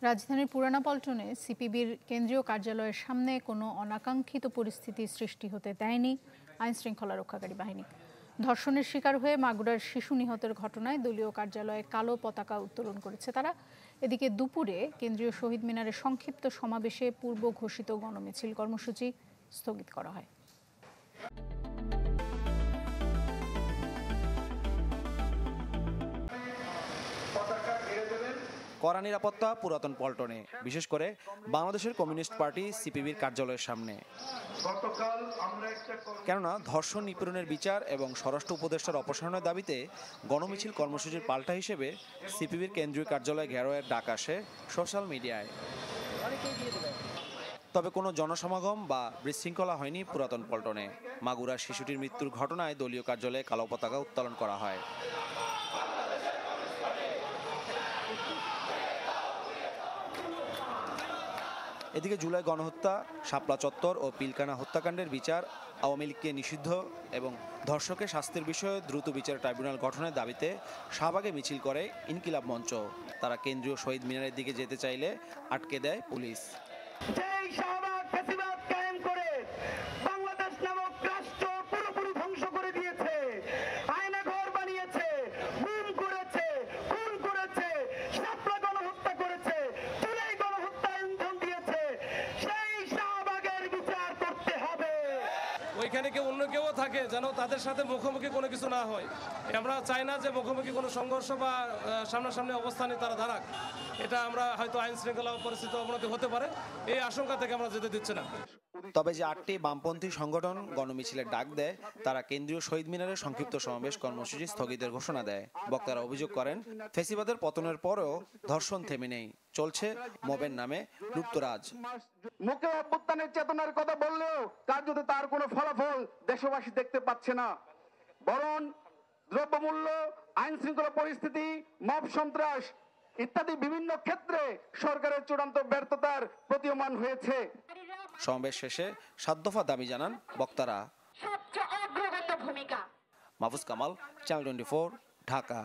রাজধানীর পুরানা পল্টনে সিপিবির কেন্দ্রীয় কার্যালয়ের সামনে কোনো অনাকাঙ্ক্ষিত পরিস্থিতি সৃষ্টি হতে দেয়নি আইনশৃঙ্খলা রক্ষাকারী বাহিনী। ধর্ষণের শিকার হয়ে মাগুরার শিশু নিহতের ঘটনায় দলীয় কার্যালয়ে কালো পতাকা উত্তোলন করেছে তারা। এদিকে দুপুরে কেন্দ্রীয় শহীদ মিনারে সংক্ষিপ্ত সমাবেশে পূর্ব ঘোষিত গণমিছিল কর্মসূচি স্থগিত করা হয়। কড়া নিরাপত্তা পুরাতন পল্টনে, বিশেষ করে বাংলাদেশের কমিউনিস্ট পার্টি সিপিবির কার্যালয়ের সামনে। কেননা ধর্ষণ নিপীড়নের বিচার এবং স্বরাষ্ট্র উপদেষ্টার অপসারণের দাবিতে গণমিছিল কর্মসূচির পাল্টা হিসেবে সিপিবির কেন্দ্রীয় কার্যালয় ঘেরাওয়ের ডাক আসে সোশ্যাল মিডিয়ায়। তবে কোনো জনসমাগম বা বিশৃঙ্খলা হয়নি পুরাতন পল্টনে। মাগুরার শিশুটির মৃত্যুর ঘটনায় দলীয় কার্যালয়ে কালো পতাকা উত্তোলন করা হয়। এদিকে জুলাই গণহত্যা, শাপলা চত্বর ও পিলকানা হত্যাকাণ্ডের বিচার, আওয়ামী লীগকে নিষিদ্ধ এবং ধর্ষকের শাস্তির বিষয়ে দ্রুত বিচার ট্রাইব্যুনাল গঠনের দাবিতে শাহবাগে মিছিল করে ইনকিলাব মঞ্চ। তারা কেন্দ্রীয় শহীদ মিনারের দিকে যেতে চাইলে আটকে দেয় পুলিশ। ওইখানে কেউ অন্য কেউ থাকে যেন তাদের সাথে মুখোমুখি কোনো কিছু না হয়। আমরা চাই না যে মুখোমুখি কোনো সংঘর্ষ বা সামনাসামনি অবস্থানে তারা দাঁড়াক। এটা আমরা হয়তো আইন শৃঙ্খলা পরিস্থিতি অবনতি হতে পারে, এই আশঙ্কা থেকে আমরা যেতে দিচ্ছি না। তবে যে 8টি বামপন্থী সংগঠন গণমিছিলের ডাক দেয়, তারা কেন্দ্রীয় শহীদ মিনারে সংক্ষিপ্ত সমাবেশ কর্মসূচি স্থগিতের ঘোষণা দেয়। বক্তারা অভিযোগ করেন, ফ্যাসিবাদের পতনের পরেও ধর্ষণ থেমে নেই, চলছে মবের নামে লুপ্তরাজ। মুখে অভ্যুত্থানের চেতনার কথা বললেও কার্যত তার কোনো ফলাফল দেশবাসী দেখতে পাচ্ছে না। বরং দ্রব্যমূল্য, আইন শৃঙ্খলা পরিস্থিতি, মব সন্ত্রাস ইত্যাদি বিভিন্ন ক্ষেত্রে সরকারের চূড়ান্ত ব্যর্থতার প্রতীয়মান হয়েছে। সমাবেশ শেষে 7 দফা দাবি জানান বক্তারা। সবচেয়ে অগ্রগত ভূমিকা। মাহফুজ কামাল, চ্যানেল 24, ঢাকা।